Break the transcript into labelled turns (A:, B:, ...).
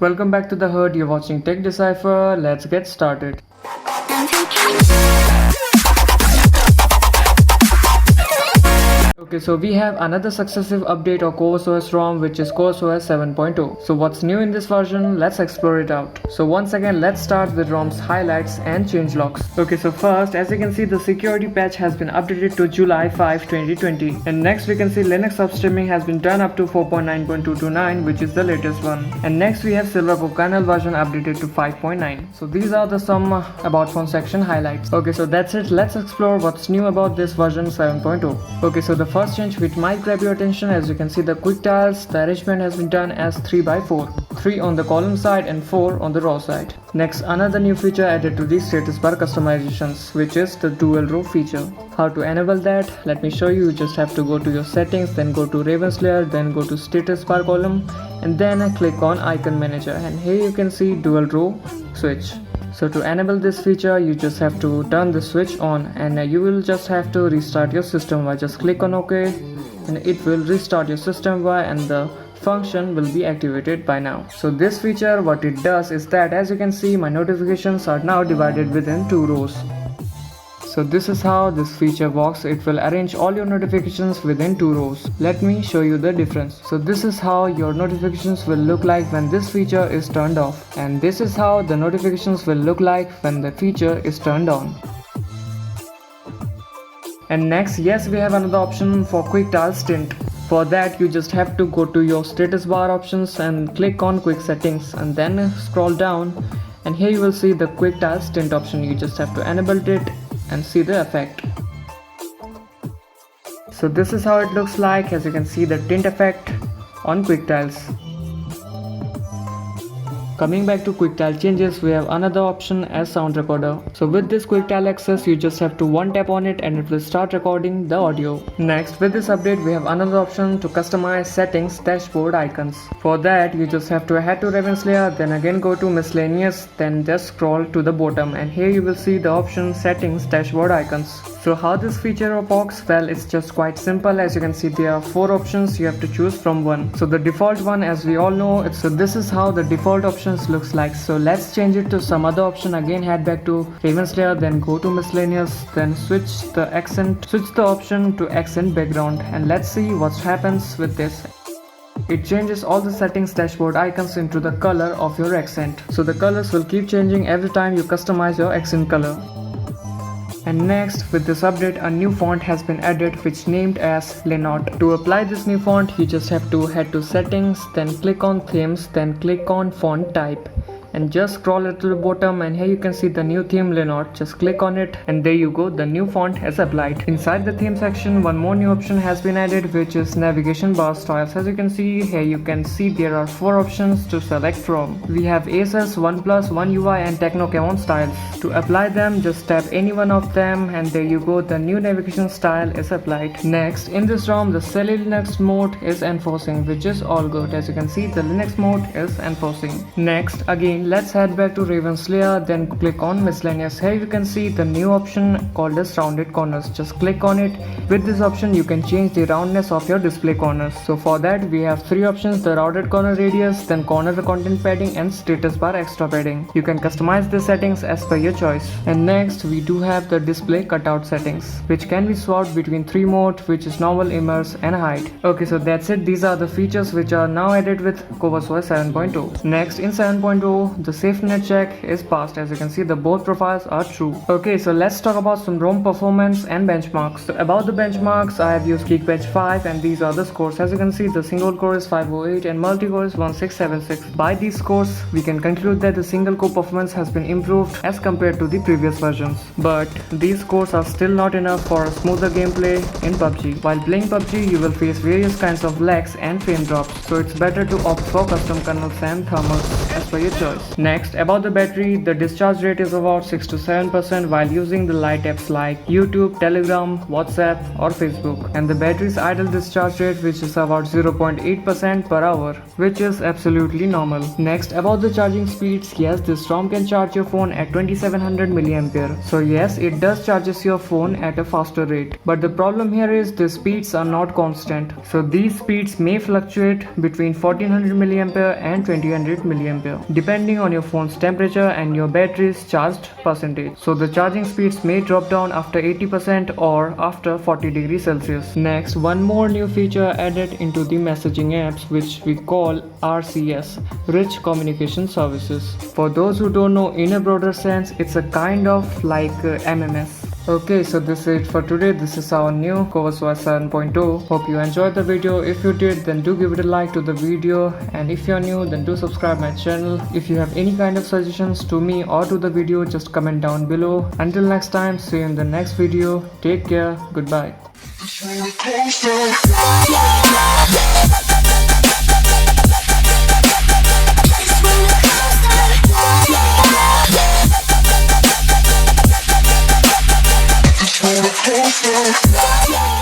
A: Welcome back to the herd. You're watching Tech Decipher. Let's get started. Okay, so we have another successive update of CoreOS ROM, which is CoreOS 7.0. So what's new in this version? Let's explore it out. So once again, let's start with ROM's highlights and changelogs. Okay, so first, as you can see, the security patch has been updated to July 5, 2020. And next we can see Linux upstreaming has been turned up to 4.9.229, which is the latest one. And next we have Silverbook kernel version updated to 5.9. So these are the some about phone section highlights. Okay, so that's it. Let's explore what's new about this version 7.0. Okay, so the first change which might grab your attention, as you can see the quick tiles, the arrangement has been done as 3x4, 3 on the column side and 4 on the row side. Next, another new feature added to the status bar customizations, which is the dual row feature. How to enable that? Let me show you. You just have to go to your settings, then go to Raven's Lair, then go to status bar column, and then click on icon manager, and here you can see dual row switch. So to enable this feature, you just have to turn the switch on, and you will just have to restart your system by just click on OK, and it will restart your system by, and the function will be activated by now. So this feature, what it does is that, as you can see, my notifications are now divided within 2 rows. So this is how this feature works. It will arrange all your notifications within 2 rows. Let me show you the difference. So this is how your notifications will look like when this feature is turned off, and this is how the notifications will look like when the feature is turned on. And next, yes, we have another option for quick tile stint. For that, you just have to go to your status bar options and click on quick settings, and then scroll down, and here you will see the quick tile stint option. You just have to enable it and see the effect. So this is how it looks like. As you can see, the tint effect on quick tiles. Coming back to quick tile changes, we have another option as sound recorder. So with this quick tile access, you just have to one tap on it and it will start recording the audio. Next, with this update, we have another option to customize settings dashboard icons. For that, you just have to head to Raven's Lair, then again go to miscellaneous, then just scroll to the bottom, and here you will see the option settings dashboard icons. So how this feature works? Well, it's just quite simple. As you can see, there are 4 options. You have to choose from one. So the default one, as we all know, so this is how the default options looks like. So let's change it to some other option. Again, head back to Raven's Lair, then go to miscellaneous, then switch the option to accent background, and let's see what happens with this. It changes all the settings dashboard icons into the color of your accent. So the colors will keep changing every time you customize your accent color. And next, with this update, a new font has been added, which named as Linot. To apply this new font, you just have to head to settings, then click on themes, then click on font type, and just scroll it to the bottom, and here you can see the new theme Linot. Just click on it, and there you go, the new font is applied. Inside the theme section, one more new option has been added, which is navigation bar styles. As you can see here, you can see there are 4 options to select from. We have Asus, OnePlus, One UI, and Tecno Camon styles. To apply them, just tap any one of them, and there you go, the new navigation style is applied. Next, in this ROM, the Silly Linux mode is enforcing, which is all good. As you can see, the Linux mode is enforcing. Next, again, let's head back to Raven's Lair, then click on miscellaneous. Here you can see the new option called as rounded corners. Just click on it. With this option, you can change the roundness of your display corners. So for that, we have 3 options: the rounded corner radius, then corner content padding, and status bar extra padding. You can customize the settings as per your choice. And next, we do have the display cutout settings, which can be swapped between 3 modes, which is normal, immerse, and hide. Okay, so that's it. These are the features which are now added with CoreOS 7.0. Next, in 7.0, the SafetyNet check is passed. As you can see, the both profiles are true. Okay, so let's talk about some ROM performance and benchmarks. So about the benchmarks, I have used Geekbench 5, and these are the scores. As you can see, the single core is 508 and multi-core is 1676. By these scores, we can conclude that the single core performance has been improved as compared to the previous versions. But these scores are still not enough for a smoother gameplay in PUBG. While playing PUBG, you will face various kinds of lags and frame drops, so it's better to opt for custom kernels and thermals as per your choice. celsius. Next, about the battery, the discharge rate is about 6 to 7% while using the light apps like YouTube, Telegram, WhatsApp or Facebook, and the battery's idle discharge rate, which is about 0.8% per hour, which is absolutely normal. Next, about the charging speeds, yes, this ROM can charge your phone at 2700 mAh. So yes, it does charges your phone at a faster rate. But the problem here is the speeds are not constant. So these speeds may fluctuate between 1400 mAh and 2000 mAh depending on your phone's temperature and your battery's charged percentage. So the charging speeds may drop down after 80% or after 40 degrees Celsius. Next, one more new feature added into the messaging apps, which we call RCS, Rich Communication Services. For those who don't know, in a broader sense, it's a kind of like MMS. Okay, so this is it for today. This is our new Covos OS 7.0. Hope you enjoyed the video. If you did, then do give it a like to the video, and if you're new, then do subscribe my channel. If you have any kind of suggestions to me or to the video, just comment down below. Until next time, see you in the next video. Take care. Goodbye.
B: Closer.